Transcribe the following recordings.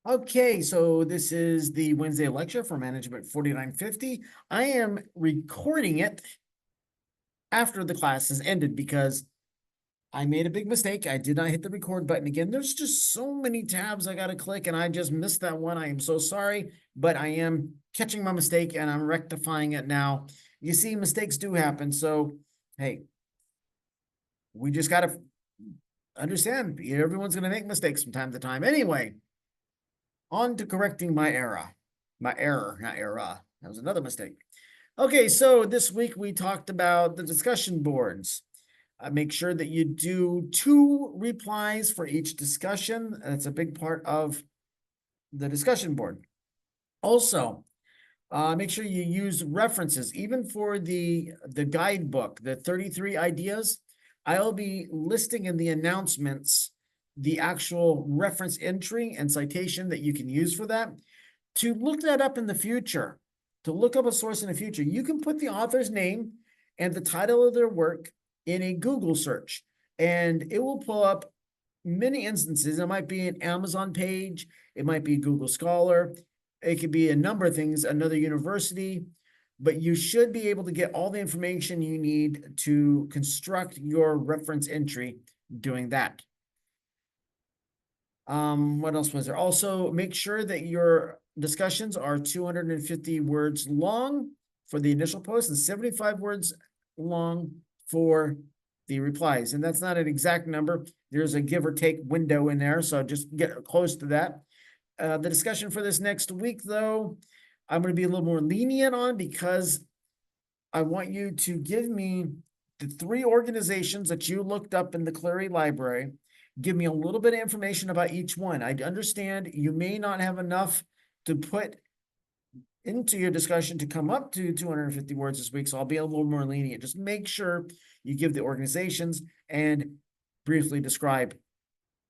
Okay, so this is the Wednesday lecture for Management 4950. I am recording it after the class has ended because I made a big mistake. I did not hit the record button again. There's just so many tabs I got to click, and I just missed that one. I am so sorry, but I am catching my mistake and I'm rectifying it now. You see, mistakes do happen. So, hey, we just got to understand everyone's going to make mistakes from time to time. Anyway, on to correcting my error. My error, not error. That was another mistake. Okay, so this week we talked about the discussion boards. Make sure that you do 2 replies for each discussion. That's a big part of the discussion board. Also, make sure you use references, even for the guidebook, the 33 ideas. I'll be listing in the announcements the actual reference entry and citation that you can use for that. To look that up in the future, to look up a source in the future, you can put the author's name and the title of their work in a Google search, and it will pull up many instances. It might be an Amazon page, it might be Google Scholar, it could be a number of things, another university, but you should be able to get all the information you need to construct your reference entry doing that. What else was there? Also, make sure that your discussions are 250 words long for the initial post and 75 words long for the replies. And that's not an exact number. There's a give or take window in there, so just get close to that. The discussion for this next week, though, I'm going to be a little more lenient on because I want you to give me the 3 organizations that you looked up in the Cleary Library. Give me a little bit of information about each one. I understand you may not have enough to put into your discussion to come up to 250 words this week, so I'll be a little more lenient. Just make sure you give the organizations and briefly describe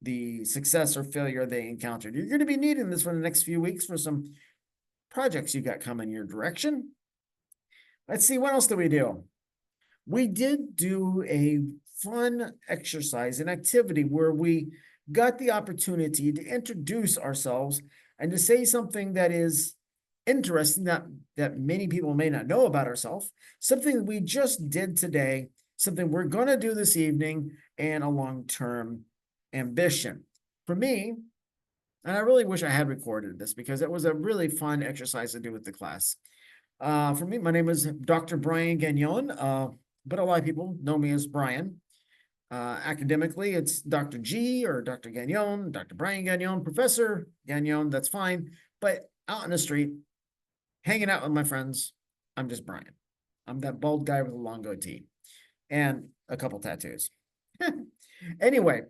the success or failure they encountered. You're going to be needing this for the next few weeks for some projects you got coming your direction. Let's see, what else did we do? We did do a fun exercise, an activity where we got the opportunity to introduce ourselves and to say something that is interesting that many people may not know about ourselves, something we just did today, something we're going to do this evening, and a long-term ambition. For me, and I really wish I had recorded this because it was a really fun exercise to do with the class. For me, my name is Dr. Brian Gagnon, but a lot of people know me as Brian. Academically, it's Dr. G or Dr. Gagnon, Dr. Brian Gagnon, Professor Gagnon, that's fine. But out in the street, hanging out with my friends, I'm just Brian. I'm that bald guy with a long goatee and a couple tattoos. Anyway,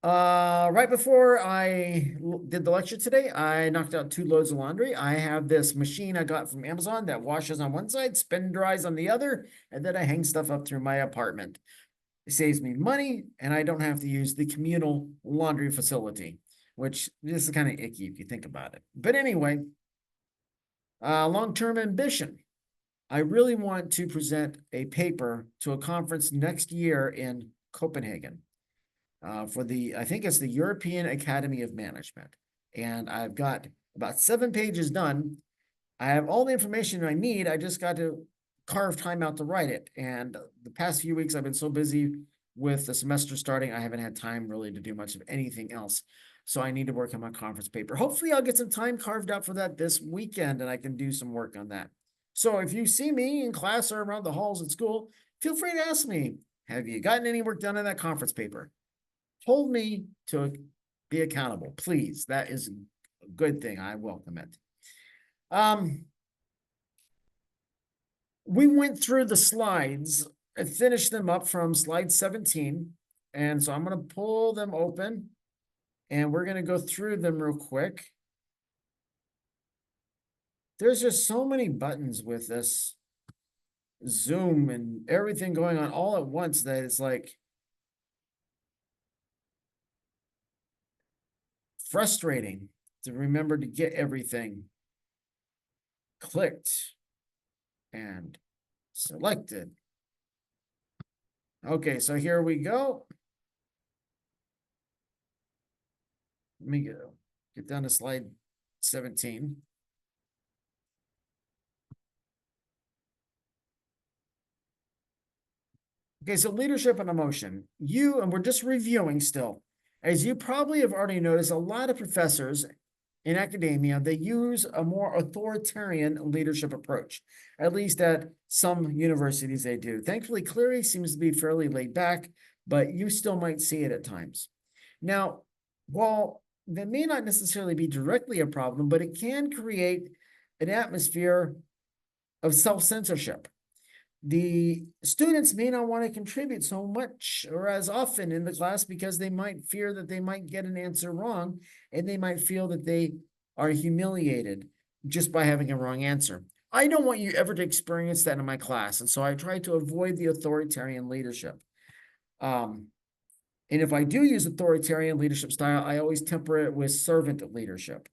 right before I did the lecture today, I knocked out 2 loads of laundry. I have this machine I got from Amazon that washes on one side, spin dries on the other, and then I hang stuff up through my apartment. It saves me money, and I don't have to use the communal laundry facility, which this is kind of icky if you think about it. But anyway, long-term ambition. I really want to present a paper to a conference next year in Copenhagen. For I think it's the European Academy of Management. And I've got about 7 pages done. I have all the information I need. I just got to carve time out to write it. And the past few weeks, I've been so busy with the semester starting, I haven't had time really to do much of anything else. So I need to work on my conference paper. Hopefully I'll get some time carved out for that this weekend and I can do some work on that. So if you see me in class or around the halls at school, feel free to ask me, have you gotten any work done on that conference paper? Hold me to be accountable, please. That is a good thing. I welcome it. We went through the slides and finished them up from slide 17. And so I'm going to pull them open and we're going to go through them real quick. There's just so many buttons with this Zoom and everything going on all at once that it's like frustrating to remember to get everything clicked and selected. Okay, so here we go. Let me get down to slide 17. Okay, so leadership and emotion. And we're just reviewing still. As you probably have already noticed, a lot of professors in academia, they use a more authoritarian leadership approach. At least at some universities they do. Thankfully, Cleary seems to be fairly laid back, but you still might see it at times. Now, while that may not necessarily be directly a problem, but it can create an atmosphere of self-censorship. The students may not want to contribute so much or as often in the class because they might fear that they might get an answer wrong, and they might feel that they are humiliated just by having a wrong answer. I don't want you ever to experience that in my class, and so I try to avoid the authoritarian leadership. And if I do use authoritarian leadership style, I always temper it with servant leadership.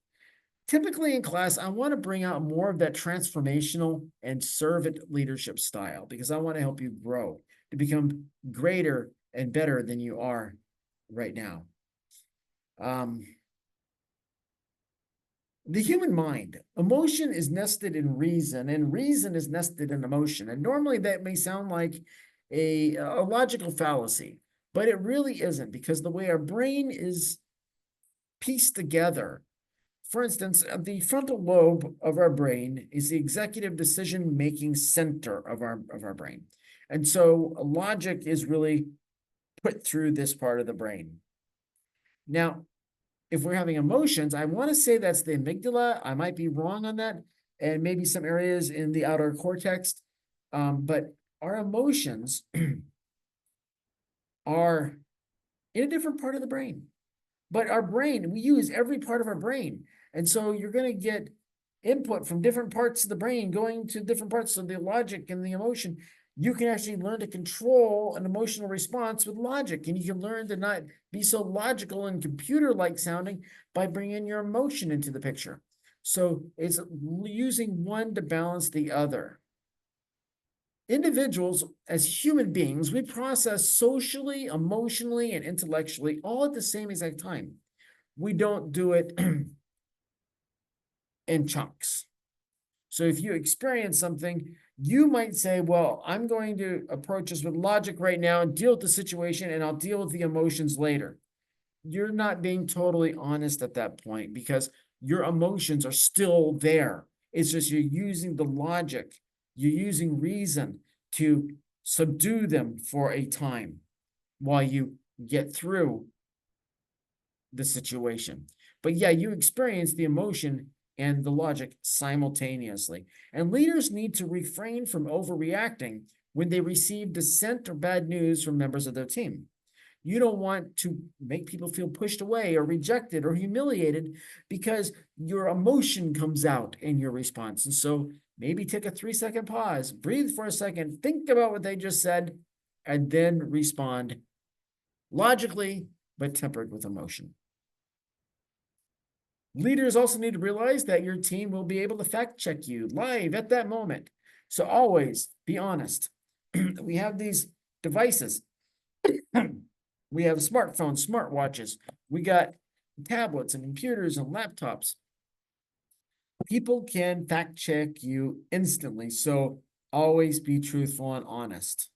Typically in class, I want to bring out more of that transformational and servant leadership style because I want to help you grow to become greater and better than you are right now. The human mind, emotion is nested in reason, and reason is nested in emotion. And normally that may sound like a logical fallacy, but it really isn't, because the way our brain is pieced together. For instance, the frontal lobe of our brain is the executive decision-making center of our brain. And so logic is really put through this part of the brain. Now, if we're having emotions, I want to say that's the amygdala. I might be wrong on that, and maybe some areas in the outer cortex. But our emotions are in a different part of the brain. But our brain, we use every part of our brain. And so you're going to get input from different parts of the brain going to different parts of the logic and the emotion. You can actually learn to control an emotional response with logic, and you can learn to not be so logical and computer-like sounding by bringing your emotion into the picture. So it's using one to balance the other. Individuals, as human beings, we process socially, emotionally, and intellectually all at the same exact time. We don't do it in chunks. So if you experience something, you might say, well, I'm going to approach this with logic right now and deal with the situation, and I'll deal with the emotions later. You're not being totally honest at that point, because your emotions are still there. It's just you're using the logic, you're using reason to subdue them for a time while you get through the situation. But yeah, you experience the emotion and the logic simultaneously. And leaders need to refrain from overreacting when they receive dissent or bad news from members of their team. You don't want to make people feel pushed away or rejected or humiliated because your emotion comes out in your response. And so maybe take a 3-second pause, breathe for a second, think about what they just said, and then respond logically, but tempered with emotion. Leaders also need to realize that your team will be able to fact check you live at that moment. So always be honest. We have these devices. We have smartphones, smartwatches. We got tablets and computers and laptops. People can fact check you instantly. So always be truthful and honest.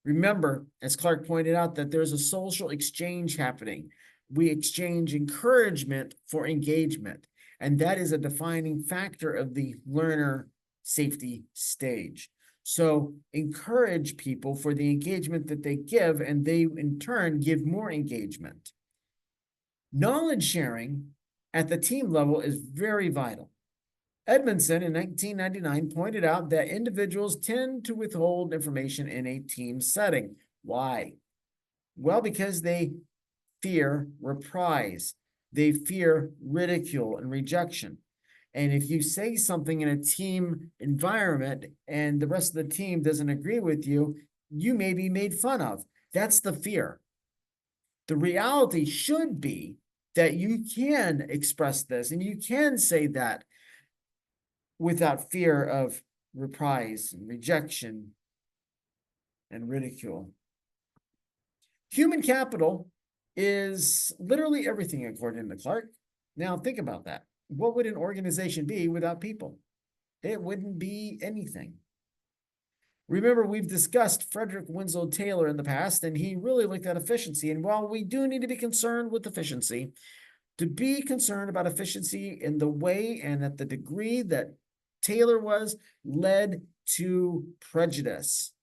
Remember, as Clark pointed out, that there's a social exchange happening. We exchange encouragement for engagement, and that is a defining factor of the learner safety stage. So encourage people for the engagement that they give, and they in turn give more engagement. Knowledge sharing at the team level is very vital. Edmondson in 1999 pointed out that individuals tend to withhold information in a team setting. Why? Well, because they fear reprise. They fear ridicule and rejection. And if you say something in a team environment and the rest of the team doesn't agree with you, you may be made fun of. That's the fear. The reality should be that you can express this and you can say that without fear of reprise and rejection and ridicule. Human capital is literally everything, according to Clark. Now, think about that. What would an organization be without people? It wouldn't be anything. Remember, we've discussed Frederick Winslow Taylor in the past, and he really looked at efficiency. And while we do need to be concerned with efficiency, to be concerned about efficiency in the way and at the degree that Taylor was led to prejudice.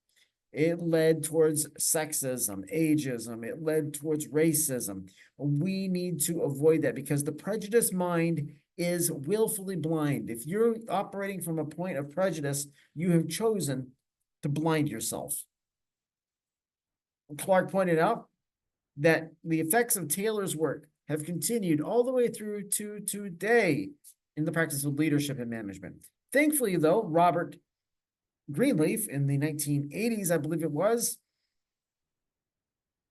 It led towards sexism, ageism. It led towards racism. We need to avoid that because the prejudiced mind is willfully blind. If you're operating from a point of prejudice, you have chosen to blind yourself. Clark pointed out that the effects of Taylor's work have continued all the way through to today in the practice of leadership and management. Thankfully, though, Robert Greenleaf in the 1980s, I believe it was,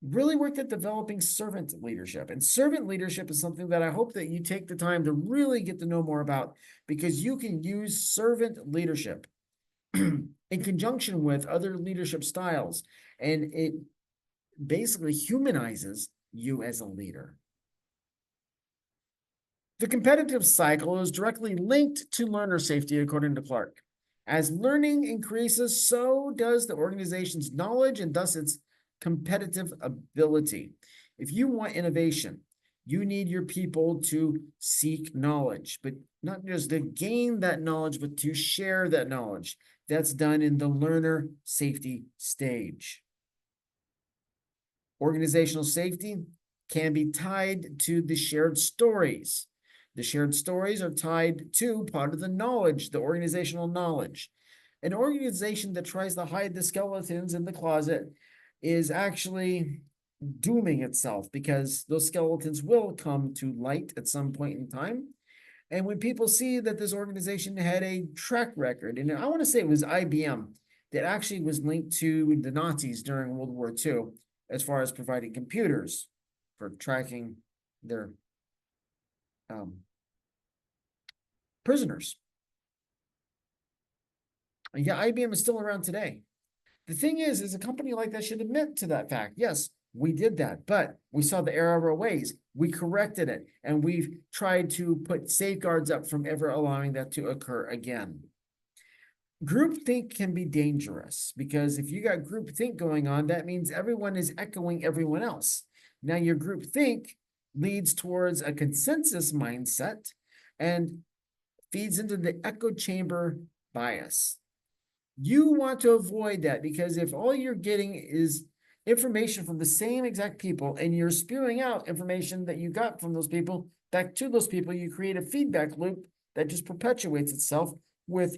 really worked at developing servant leadership. And servant leadership is something that I hope that you take the time to really get to know more about, because you can use servant leadership in conjunction with other leadership styles, and it basically humanizes you as a leader. The competitive cycle is directly linked to learner safety, according to Clark. As learning increases, so does the organization's knowledge and thus its competitive ability. If you want innovation, you need your people to seek knowledge, but not just to gain that knowledge, but to share that knowledge. That's done in the learner safety stage. Organizational safety can be tied to the shared stories. The shared stories are tied to part of the knowledge, the organizational knowledge. An organization that tries to hide the skeletons in the closet is actually dooming itself, because those skeletons will come to light at some point in time. And when people see that this organization had a track record, and I want to say it was IBM that actually was linked to the Nazis during World War II, as far as providing computers for tracking their prisoners. And yeah, IBM is still around today. The thing is a company like that should admit to that fact. Yes, we did that, but we saw the error of our ways. We corrected it, and we've tried to put safeguards up from ever allowing that to occur again. Groupthink can be dangerous, because if you got groupthink going on, that means everyone is echoing everyone else. Now, your groupthink leads towards a consensus mindset and feeds into the echo chamber bias. You want to avoid that, because if all you're getting is information from the same exact people and you're spewing out information that you got from those people back to those people, you create a feedback loop that just perpetuates itself with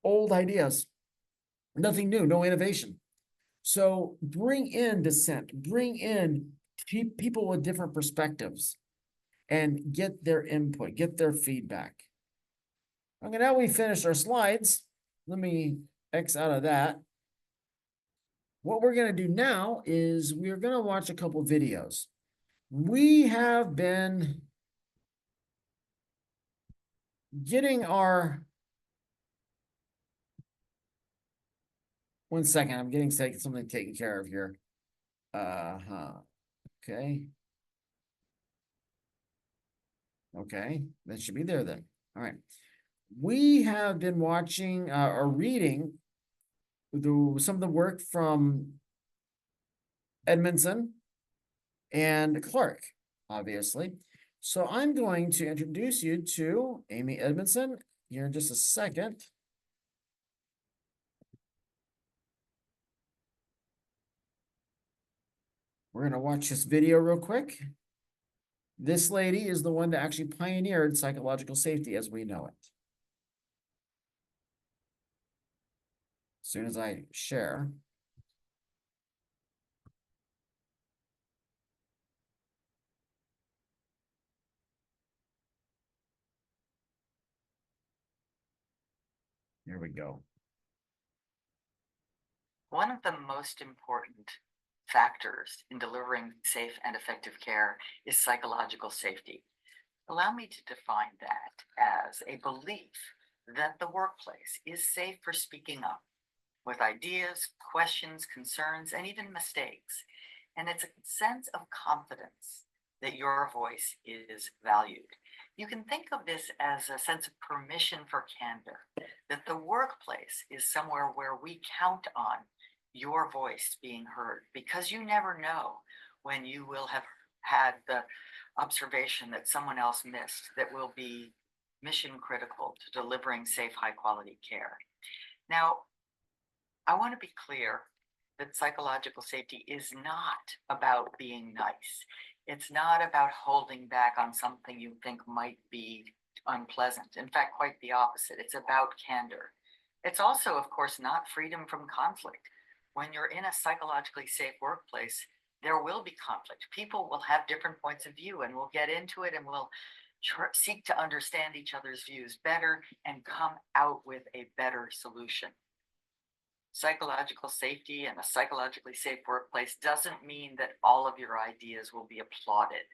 old ideas. Nothing new, no innovation. So bring in dissent, bring in people with different perspectives and get their input, get their feedback. Okay, now we finished our slides. Let me X out of that. What we're going to do now is we're going to watch a couple videos. We have been getting our... One second, I'm getting something taken care of here. Okay. Okay, that should be there then. All right. We have been watching or reading some of the work from Edmondson and Clark, obviously. So I'm going to introduce you to Amy Edmondson here in just a second. We're going to watch this video real quick. This lady is the one that actually pioneered psychological safety as we know it. As soon as I share. Here we go. One of the most important factors in delivering safe and effective care is psychological safety. Allow me to define that as a belief that the workplace is safe for speaking up with ideas, questions, concerns, and even mistakes. And it's a sense of confidence that your voice is valued. You can think of this as a sense of permission for candor, that the workplace is somewhere where we count on your voice being heard, because you never know when you will have had the observation that someone else missed that will be mission critical to delivering safe, high quality care. Now, I want to be clear that psychological safety is not about being nice. It's not about holding back on something you think might be unpleasant. In fact, quite the opposite. It's about candor. It's also, of course, not freedom from conflict. When you're in a psychologically safe workplace, there will be conflict. People will have different points of view, and we'll get into it, and we'll seek to understand each other's views better and come out with a better solution. Psychological safety and a psychologically safe workplace doesn't mean that all of your ideas will be applauded.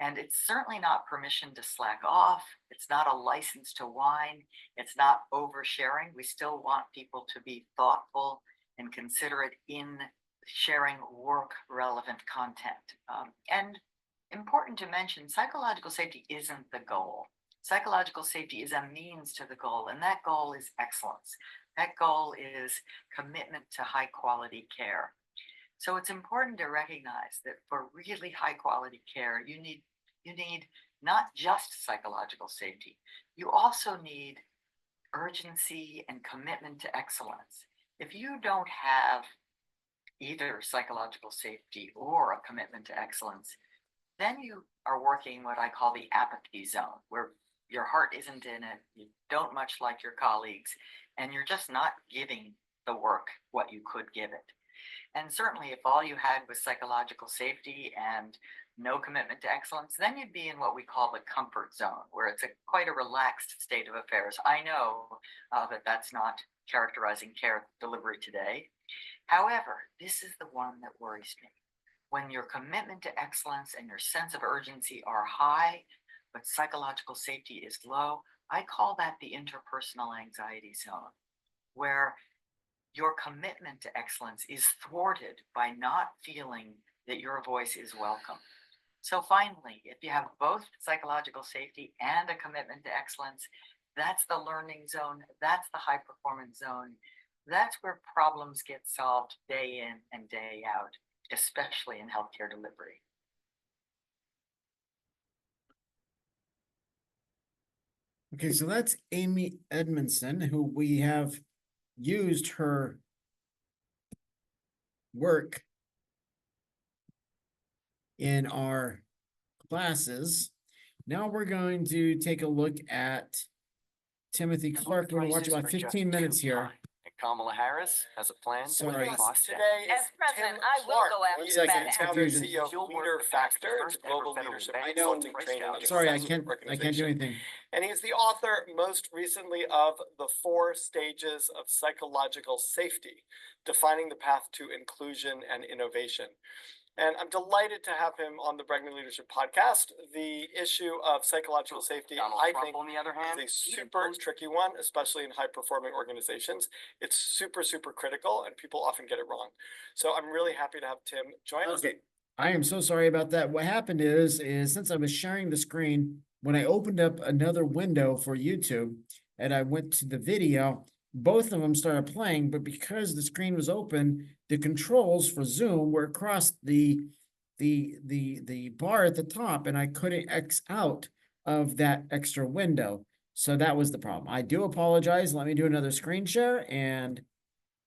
And it's certainly not permission to slack off. It's not a license to whine. It's not oversharing. We still want people to be thoughtful and considerate in sharing work relevant content. And important to mention, psychological safety isn't the goal. Psychological safety is a means to the goal, and that goal is excellence. That goal is commitment to high quality care. So it's important to recognize that for really high quality care, you need not just psychological safety, you also need urgency and commitment to excellence. If you don't have either psychological safety or a commitment to excellence, then you are working what I call the apathy zone, where your heart isn't in it, you don't much like your colleagues, and you're just not giving the work what you could give it. And certainly if all you had was psychological safety and no commitment to excellence, then you'd be in what we call the comfort zone, where it's quite a relaxed state of affairs. I know that that's not characterizing care delivery today. However, this is the one that worries me. When your commitment to excellence and your sense of urgency are high, but psychological safety is low, I call that the interpersonal anxiety zone, where your commitment to excellence is thwarted by not feeling that your voice is welcome. So finally, if you have both psychological safety and a commitment to excellence, that's the learning zone, that's the high performance zone, that's where problems get solved day in and day out, especially in healthcare delivery. Okay, so that's Amy Edmondson, who we have used her work in our classes. Now we're going to take a look at Timothy Clark. We're gonna watch about 15 minutes here. Kamala Harris has a plan to Sorry. cost down. Today As is president, Tim I will Clark. go after One the second, bad it's apples. Founder and confusion. CEO of She'll Leader work Factor, first it's a global ever leadership federal I know. consulting training and Sorry, I assessment can't do organization. anything. And he's the author, most recently, of The 4 Stages of Psychological Safety, Defining the Path to Inclusion and Innovation. And I'm delighted to have him on the Bregman Leadership Podcast. The issue of psychological safety, Donald I Trump, think, on the other hand, is a super tricky one, especially in high-performing organizations. It's super, super critical, and people often get it wrong. So I'm really happy to have Tim join us. Okay, I am so sorry about that. What happened is since I was sharing the screen, when I opened up another window for YouTube and I went to the video, both of them started playing, but because the screen was open, the controls for Zoom were across the bar at the top, and I couldn't X out of that extra window. So that was the problem. I do apologize. Let me do another screen share and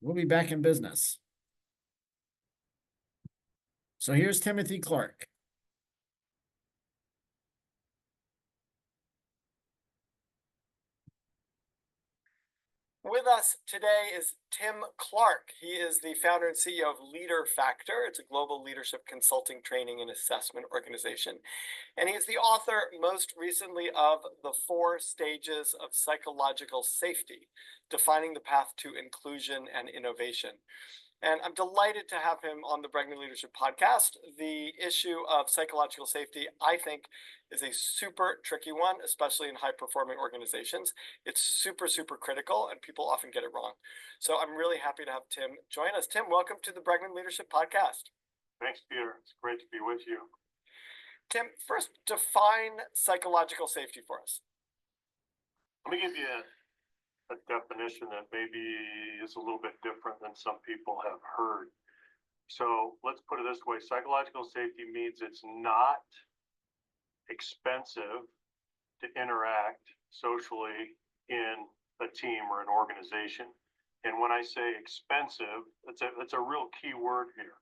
we'll be back in business. So here's Timothy Clark. With us today is Tim Clark. He is the founder and CEO of Leader Factor. It's a global leadership consulting, training, and assessment organization. And he is the author, most recently, of The 4 Stages of Psychological Safety, Defining the Path to Inclusion and Innovation. And I'm delighted to have him on the Bregman Leadership Podcast. The issue of psychological safety, I think, is a super tricky one, especially in high-performing organizations. It's super, super critical, and people often get it wrong. So I'm really happy to have Tim join us. Tim, welcome to the Bregman Leadership Podcast. Thanks, Peter. It's great to be with you. Tim, first define psychological safety for us. Let me give you a definition that maybe is a little bit different than some people have heard. So let's put it this way. Psychological safety means it's not expensive to interact socially in a team or an organization. And when I say expensive, it's a real key word here.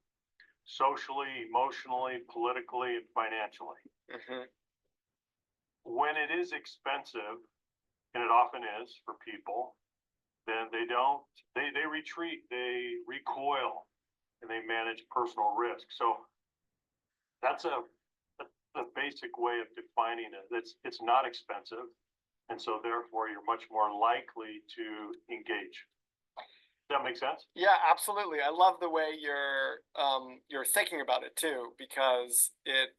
Socially, emotionally, politically, and financially. Mm-hmm. When it is expensive, and it often is for people, then they retreat, they recoil, and they manage personal risk. So that's a basic way of defining it. It's not expensive, and so therefore you're much more likely to engage. Does that make sense? Yeah, absolutely. I love the way you're thinking about it too, because it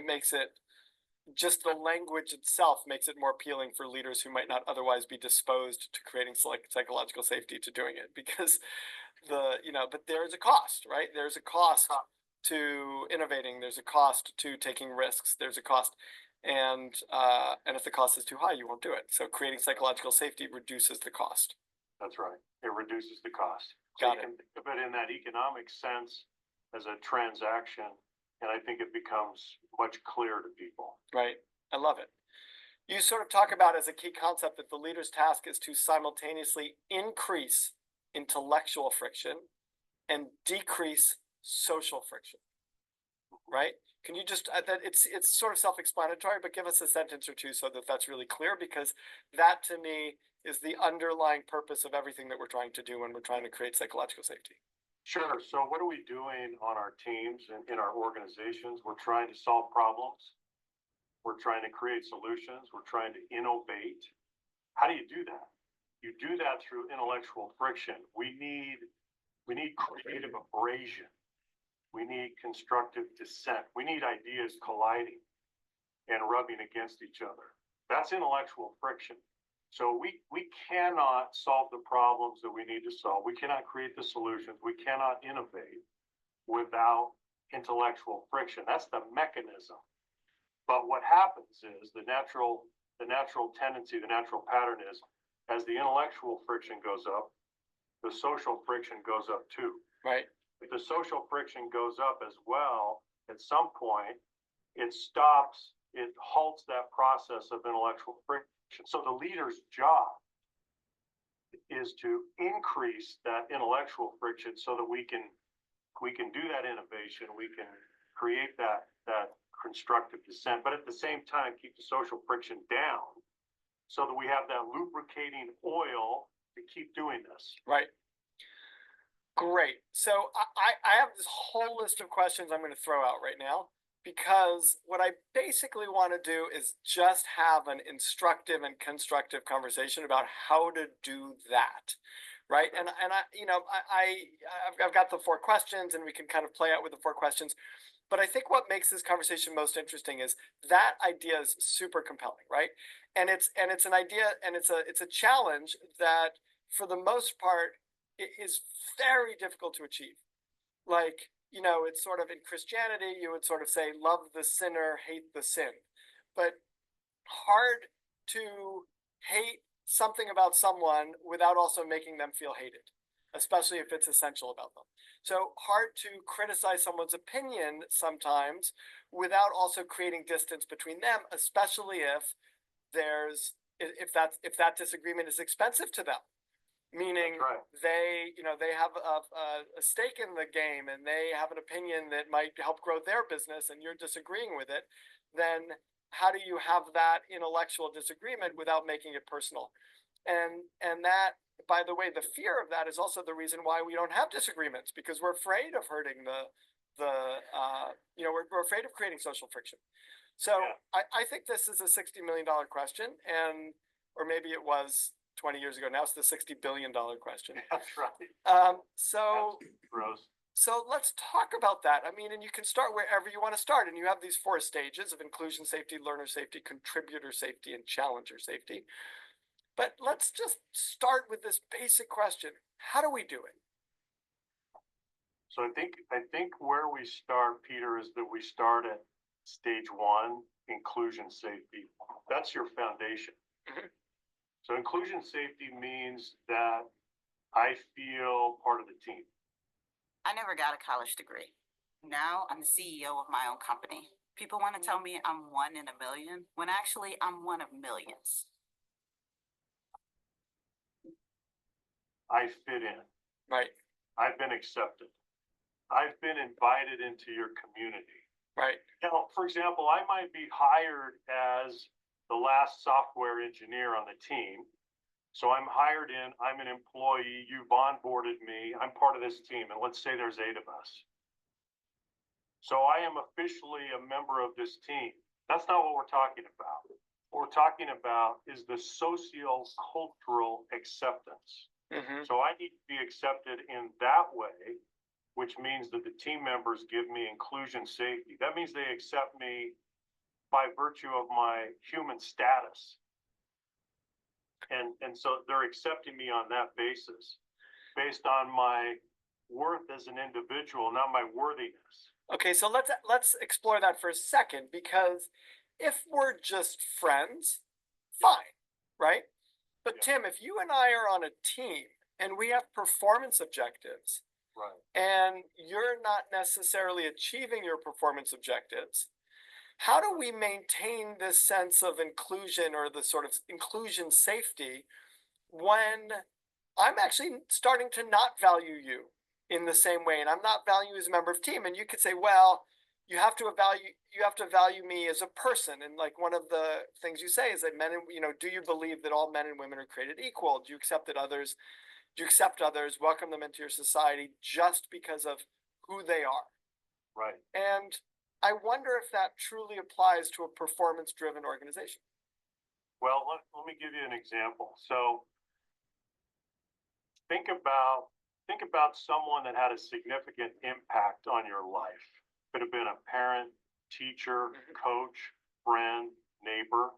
makes it, just the language itself makes it more appealing for leaders who might not otherwise be disposed to creating psychological safety to doing it, because but there's a cost, right? There's a cost to innovating. There's a cost to taking risks. There's a cost, and if the cost is too high, you won't do it. So creating psychological safety reduces the cost. That's right. It reduces the cost. Got you it. can think of it in that economic sense as a transaction, and I think it becomes much clearer to people. Right. I love it. You sort of talk about as a key concept that the leader's task is to simultaneously increase intellectual friction and decrease social friction. Right? Can you just that it's sort of self-explanatory, but give us a sentence or two so that that's really clear, because that to me is the underlying purpose of everything that we're trying to do when we're trying to create psychological safety. Sure. So what are we doing on our teams and in our organizations? We're trying to solve problems. We're trying to create solutions. We're trying to innovate. How do you do that? You do that through intellectual friction. We need creative abrasion. We need constructive dissent. We need ideas colliding and rubbing against each other. That's intellectual friction. So we cannot solve the problems that we need to solve. We cannot create the solutions. We cannot innovate without intellectual friction. That's the mechanism. But what happens is the natural tendency, the natural pattern is, as the intellectual friction goes up, the social friction goes up too. Right. If the social friction goes up as well, at some point, it stops, it halts that process of intellectual friction. So the leader's job is to increase that intellectual friction so that we can do that innovation, we can create that constructive dissent, but at the same time keep the social friction down so that we have that lubricating oil to keep doing this. Right. Great. So I have this whole list of questions I'm going to throw out right now, because what I basically want to do is just have an instructive and constructive conversation about how to do that. Right. And I've got the 4 questions, and we can kind of play out with the 4 questions. But I think what makes this conversation most interesting is that idea is super compelling, right? And it's an idea, and it's a challenge that for the most part is very difficult to achieve. Like, it's sort of in Christianity, you would sort of say, love the sinner, hate the sin. But hard to hate something about someone without also making them feel hated, especially if it's essential about them. So hard to criticize someone's opinion sometimes without also creating distance between them, especially if that disagreement is expensive to them. Meaning right. they have a stake in the game, and they have an opinion that might help grow their business, and you're disagreeing with it. Then how do you have that intellectual disagreement without making it personal? And that, by the way, the fear of that is also the reason why we don't have disagreements, because we're afraid of hurting we're afraid of creating social friction. So yeah. I think this is a $60 million question, or maybe it was 20 years ago. Now it's the $60 billion question. That's right. Gross. So let's talk about that. I mean, and you can start wherever you want to start. And you have these 4 stages of inclusion safety, learner safety, contributor safety, and challenger safety. But let's just start with this basic question. How do we do it? So I think where we start, Peter, is that we start at stage one, inclusion safety. That's your foundation. Mhm. So inclusion safety means that I feel part of the team. I never got a college degree. Now I'm the CEO of my own company. People want to tell me I'm one in a million, when actually I'm one of millions. I fit in. Right, I've been accepted. I've been invited into your community. right, Now, for example, I might be hired as the last software engineer on the team. So I'm hired in, I'm an employee, you've onboarded me, I'm part of this team, and let's say there's 8 of us. So I am officially a member of this team. That's not what we're talking about. What we're talking about is the socio-cultural acceptance. mhm, So I need to be accepted in that way, which means that the team members give me inclusion safety. That means they accept me by virtue of my human status. And so they're accepting me on that basis, based on my worth as an individual, not my worthiness. Okay, so let's explore that for a second, because if we're just friends, fine, right? But Yeah. Tim, if you and I are on a team and we have performance objectives, Right. and you're not necessarily achieving your performance objectives, how do we maintain this sense of inclusion, or the sort of inclusion safety, when I'm actually starting to not value you in the same way, and I'm not valuing you as a member of team? And you could say, well, you have to value me as a person. And like, one of the things you say is that men and, do you believe that all men and women are created equal? Do you accept others, welcome them into your society just because of who they are? Right. And I wonder if that truly applies to a performance-driven organization. Well, let me give you an example. So think about someone that had a significant impact on your life. Could have been a parent, teacher, coach, friend, neighbor.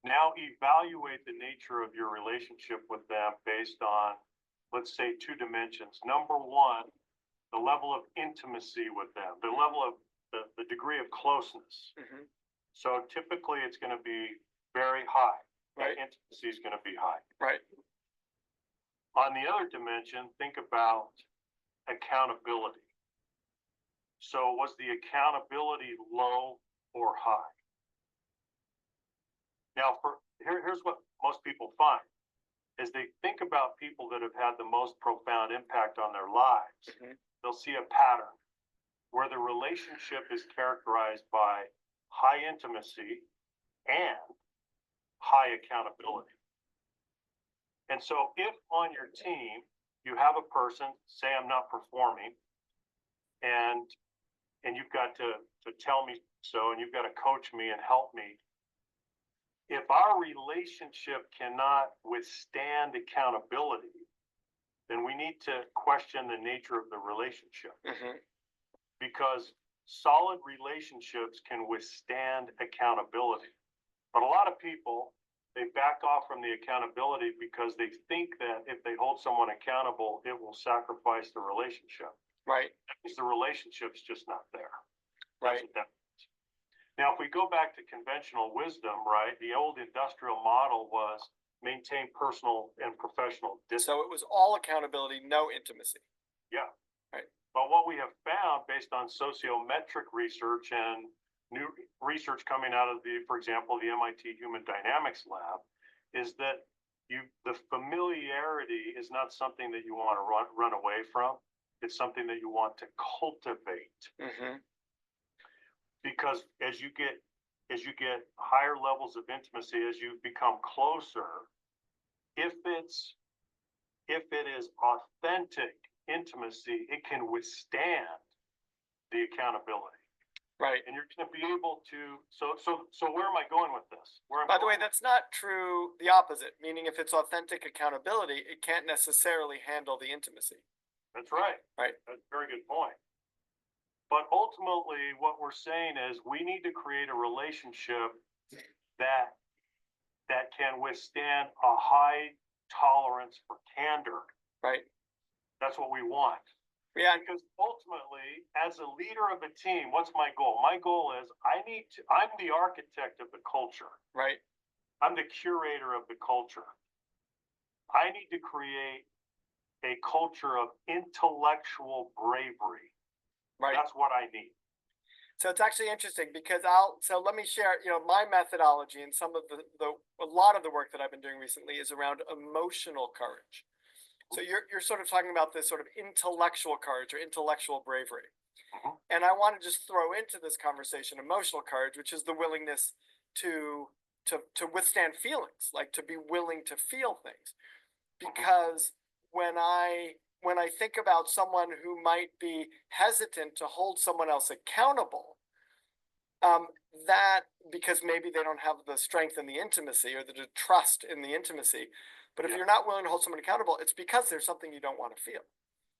Now evaluate the nature of your relationship with them based on, let's say, 2 dimensions. Number one, the level of intimacy with them, the level of the degree of closeness. Mhm. So typically it's going to be very high. Right. Intimacy is going to be high. Right. On the other dimension, think about accountability. So was the accountability low or high? Now, here's what most people find, is they think about people that have had the most profound impact on their lives. Mhm. They'll see a pattern where the relationship is characterized by high intimacy and high accountability. And so if on your team you have a person, say I'm not performing, and you've got to tell me so, and you've got to coach me and help me, if our relationship cannot withstand accountability, then we need to question the nature of the relationship. Mhm. Because solid relationships can withstand accountability. But a lot of people, they back off from the accountability because they think that if they hold someone accountable, it will sacrifice the relationship. Right. That means the relationship's just not there. Right. That's what that means. Now, if we go back to conventional wisdom, right, the old industrial model was maintain personal and professional distance. So it was all accountability, no intimacy. Yeah. Right. But what we have found based on sociometric research and new research coming out of for example, the MIT Human Dynamics Lab, is that the familiarity is not something that you want to run away from. It's something that you want to cultivate. Mm-hmm. Because as you get higher levels of intimacy, as you become closer, if it is authentic intimacy, it can withstand the accountability. Right. And you're going to be able to. So where am I going with this? By the way, that's not true. The opposite, meaning if it's authentic accountability, it can't necessarily handle the intimacy. That's right. Right. That's a very good point. But ultimately, what we're saying is we need to create a relationship that can withstand a high tolerance for candor. Right. That's what we want. Yeah, Because ultimately, as a leader of a team, what's my goal? My goal is I'm the architect of the culture. right, I'm the curator of the culture. I need to create a culture of intellectual bravery. right. That's what I need. So it's actually interesting because so let me share, my methodology and some of a lot of the work that I've been doing recently is around emotional courage. So you're sort of talking about this sort of intellectual courage or intellectual bravery. Mhm. And I want to just throw into this conversation emotional courage, which is the willingness to to withstand feelings, like to be willing to feel things. Because when I think about someone who might be hesitant to hold someone else accountable, that because maybe they don't have the strength and the intimacy or the trust in the intimacy. But if Yeah. you're not willing to hold someone accountable, it's because there's something you don't want to feel.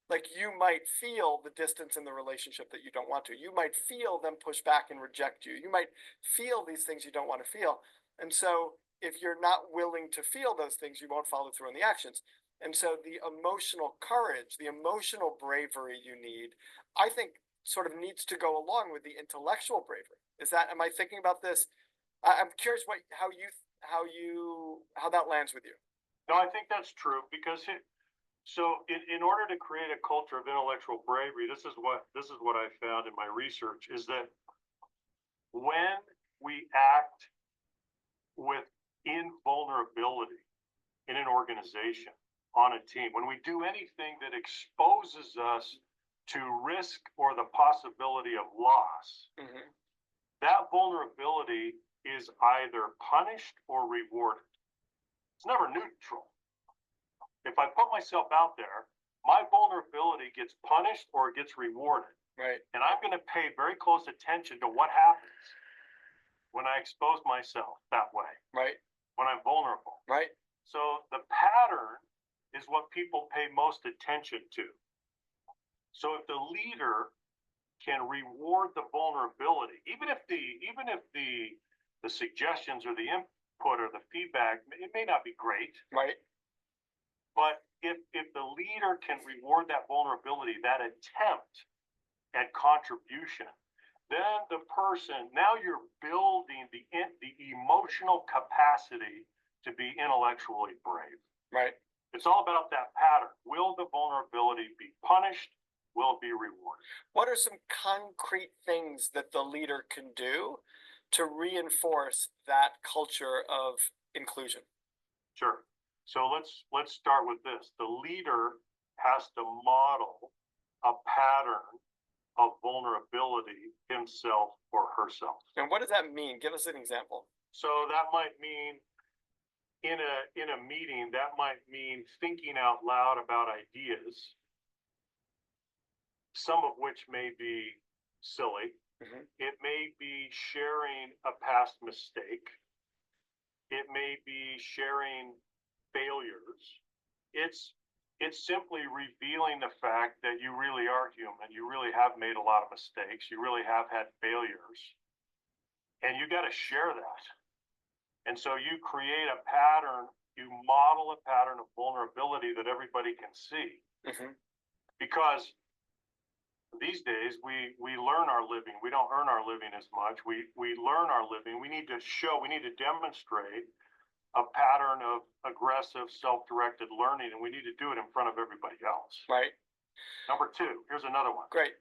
Like you might feel the distance in the relationship that you don't want to. You might feel them push back and reject you. You might feel these things you don't want to feel. And so if you're not willing to feel those things, you won't follow through on the actions. And so the emotional courage, the emotional bravery you need, I think sort of needs to go along with the intellectual bravery. Am I thinking about this? I'm curious how that lands with you. No, I think that's true because in order to create a culture of intellectual bravery, this is what I found in my research is that when we act with invulnerability in an organization, on a team, when we do anything that exposes us to risk or the possibility of loss, Mm-hmm. that vulnerability is either punished or rewarded. It's never neutral. If I put myself out there, my vulnerability gets punished or it gets rewarded. Right. And I'm going to pay very close attention to what happens when I expose myself that way, Right. when I'm vulnerable. Right. So the pattern is what people pay most attention to. So if the leader can reward the vulnerability, even if the suggestions or the input or the feedback, it may not be great, Right. but if the leader can reward that vulnerability, that attempt at contribution, then the person, now you're building the emotional capacity to be intellectually brave. Right. It's all about that pattern. Will the vulnerability be punished? Will it be rewarded? What are some concrete things that the leader can do to reinforce that culture of inclusion? Sure. So let's start with this. The leader has to model a pattern of vulnerability himself or herself. And what does that mean? Give us an example. So that might mean in a meeting, that might mean thinking out loud about ideas, some of which may be silly. Mhm. It may be sharing a past mistake. It may be sharing failures. It's simply revealing the fact that you really are human. You really have made a lot of mistakes. You really have had failures. And you got to share that. And so you create a pattern, you model a pattern of vulnerability that everybody can see. Mhm. Because these days we learn our living. We don't earn our living as much. We learn our living. We need to demonstrate a pattern of aggressive self-directed learning, and we need to do it in front of everybody else. Right. Number two, here's another one. Great.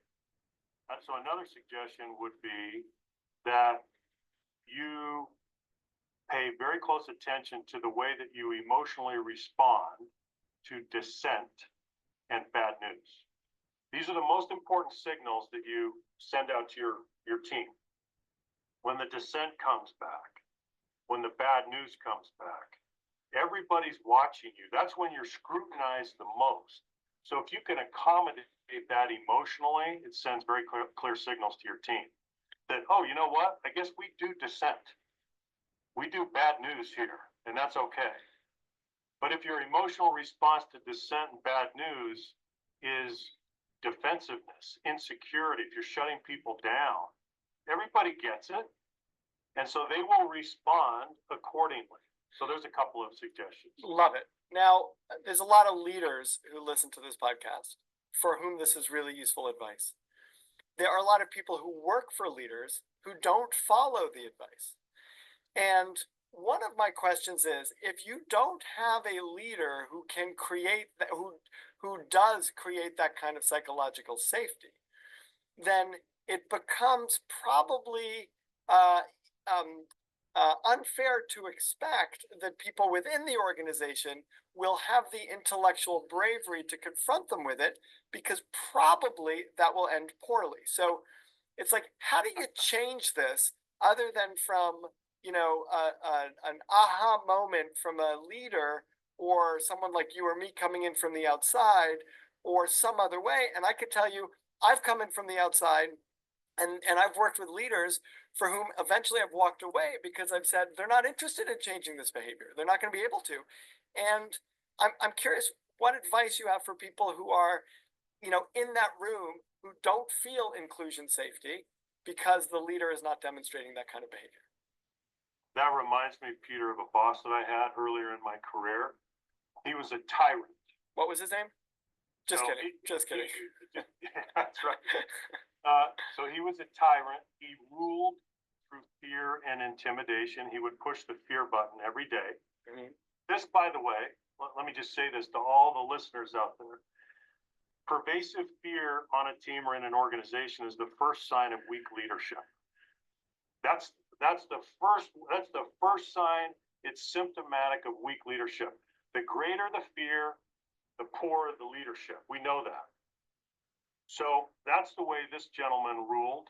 So another suggestion would be that you pay very close attention to the way that you emotionally respond to dissent and bad news. These are the most important signals that you send out to your team. When the dissent comes back, when the bad news comes back, everybody's watching you. That's when you're scrutinized the most. So if you can accommodate that emotionally, it sends very clear signals to your team that, oh, you know what? I guess we do dissent. We do bad news here, and that's okay. But if your emotional response to dissent and bad news is defensiveness, insecurity, if you're shutting people down, everybody gets it. And so they will respond accordingly. So there's a couple of suggestions. Love it. Now, there's a lot of leaders who listen to this podcast. for whom this is really useful advice. There are a lot of people who work for leaders who don't follow the advice. And one of my questions is, if you don't have a leader who can create that, who does create that kind of psychological safety, then it becomes probably unfair to expect that people within the organization will have the intellectual bravery to confront them with it, because probably that will end poorly. So it's like, how do you change this other than from, you know, an aha moment from a leader or someone like you or me coming in from the outside or some other way? And I could tell you, I've come in from the outside and I've worked with leaders for whom eventually I've walked away because I've said they're not interested in changing this behavior. They're not going to be able to. And I'm curious what advice you have for people who are, you know, in that room who don't feel inclusion safety because the leader is not demonstrating that kind of behavior. That reminds me, Peter, of a boss that I had earlier in my career. He was a tyrant. What was his name? Just No, kidding. Just kidding. That's right. So he was a tyrant. He ruled through fear and intimidation. He would push the fear button every day. Mhm. This, by the way, let me just say this to all the listeners out there. Pervasive fear on a team or in an organization is the first sign of weak leadership. That's the first sign. It's symptomatic of weak leadership. The greater the fear, the poorer the leadership. We know that. So that's the way this gentleman ruled,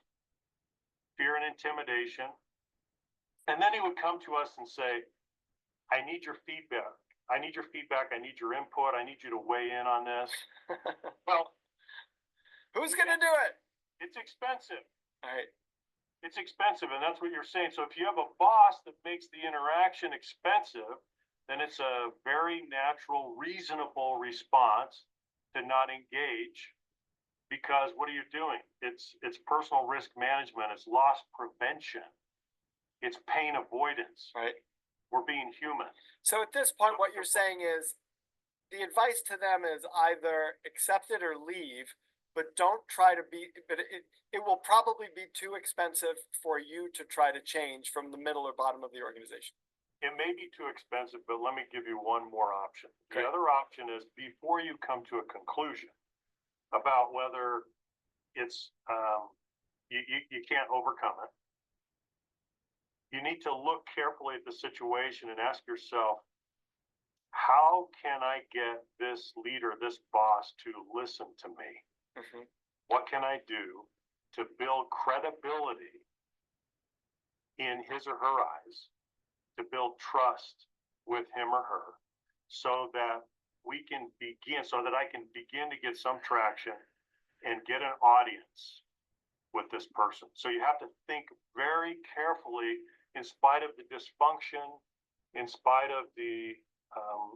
fear and intimidation. And then he would come to us and say, I need your feedback. I need your feedback. I need your input. I need you to weigh in on this. Well, Who's going to do it? it's expensive. All right. It's expensive, and that's what you're saying. So if you have a boss that makes the interaction expensive, then it's a very natural, reasonable response to not engage. Because what are you doing? It's personal risk management. It's loss prevention. It's pain avoidance. Right. We're being human. So at this point, what you're saying is the advice to them is either accept it or leave, but don't try to be, but it will probably be too expensive for you to try to change from the middle or bottom of the organization. It may be too expensive, but let me give you one more option. Okay. The other option is before you come to a conclusion about whether it's you can't overcome it, you need to look carefully at the situation and ask yourself, how can I get this leader, this boss, to listen to me? Mm-hmm. What can I do to build credibility in his or her eyes, to build trust with him or her, so that we can begin, so that I can begin to get some traction and get an audience with this person. So you have to think very carefully, in spite of the dysfunction, in spite of the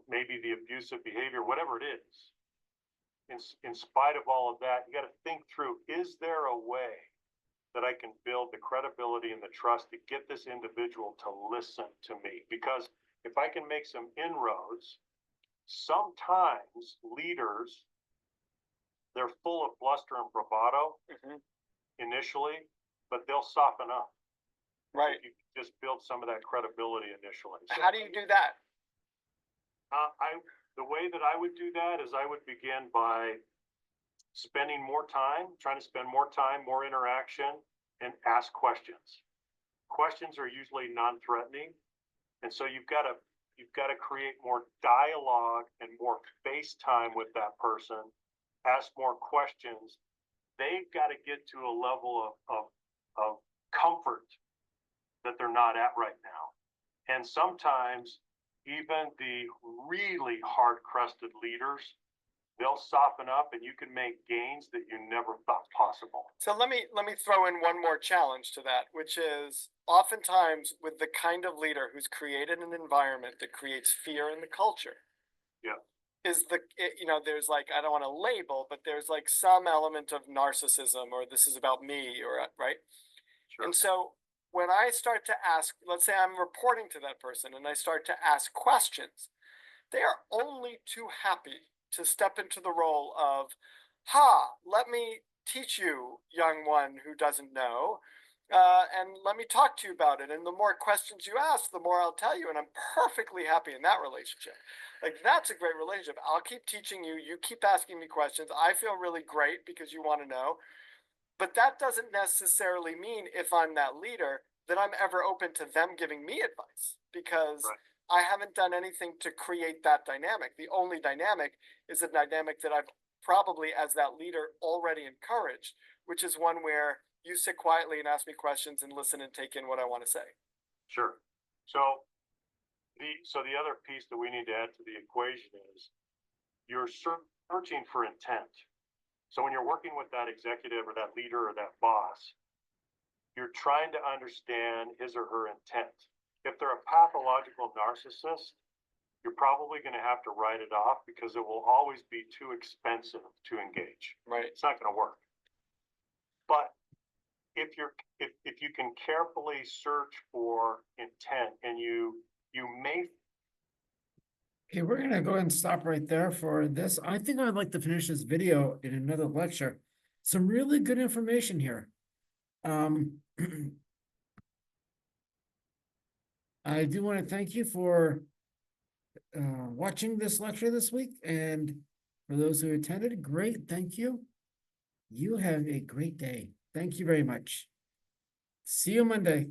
maybe the abusive behavior, whatever it is, in spite of all of that, you got to think through, is there a way that I can build the credibility and the trust to get this individual to listen to me? Because if I can make some inroads, sometimes leaders, they're full of bluster and bravado initially, but they'll soften up. Right. If you just build some of that credibility initially. So, how do you do that? the way that I would do that is I would begin by spending more time, trying to spend more time, more interaction, and ask questions. Questions are usually non-threatening, and so you've got to create more dialogue and more face time with that person. Ask more questions. They've got to get to a level of comfort that they're not at right now. And sometimes even the really hard-crusted leaders, they'll soften up and you can make gains that you never thought possible. So let me throw in one more challenge to that, which is oftentimes with the kind of leader who's created an environment that creates fear in the culture. Yeah. There's like, I don't want to label, but there's like some element of narcissism or this is about me or right. Sure. And so when I start to ask, let's say I'm reporting to that person and I start to ask questions, they are only too happy to step into the role of, let me teach you, young one who doesn't know, and let me talk to you about it. And the more questions you ask, the more I'll tell you. And I'm perfectly happy in that relationship. Like, that's a great relationship. I'll keep teaching you. You keep asking me questions. I feel really great because you want to know. But that doesn't necessarily mean, if I'm that leader, that I'm ever open to them giving me advice, because Right. I haven't done anything to create that dynamic. The only dynamic is a dynamic that I've probably, as that leader, already encouraged, which is one where you sit quietly and ask me questions and listen and take in what I want to say. Sure. So the other piece that we need to add to the equation is you're searching for intent. So when you're working with that executive or that leader or that boss, you're trying to understand his or her intent. If they're a pathological narcissist, you're probably going to have to write it off because it will always be too expensive to engage. Right. It's not going to work. But if you can carefully search for intent, and you may. Okay, we're gonna go ahead and stop right there for this. I think I'd like to finish this video in another lecture. Some really good information here. I do want to thank you for watching this lecture this week, and for those who attended, great, thank you. You have a great day. Thank you very much. See you Monday.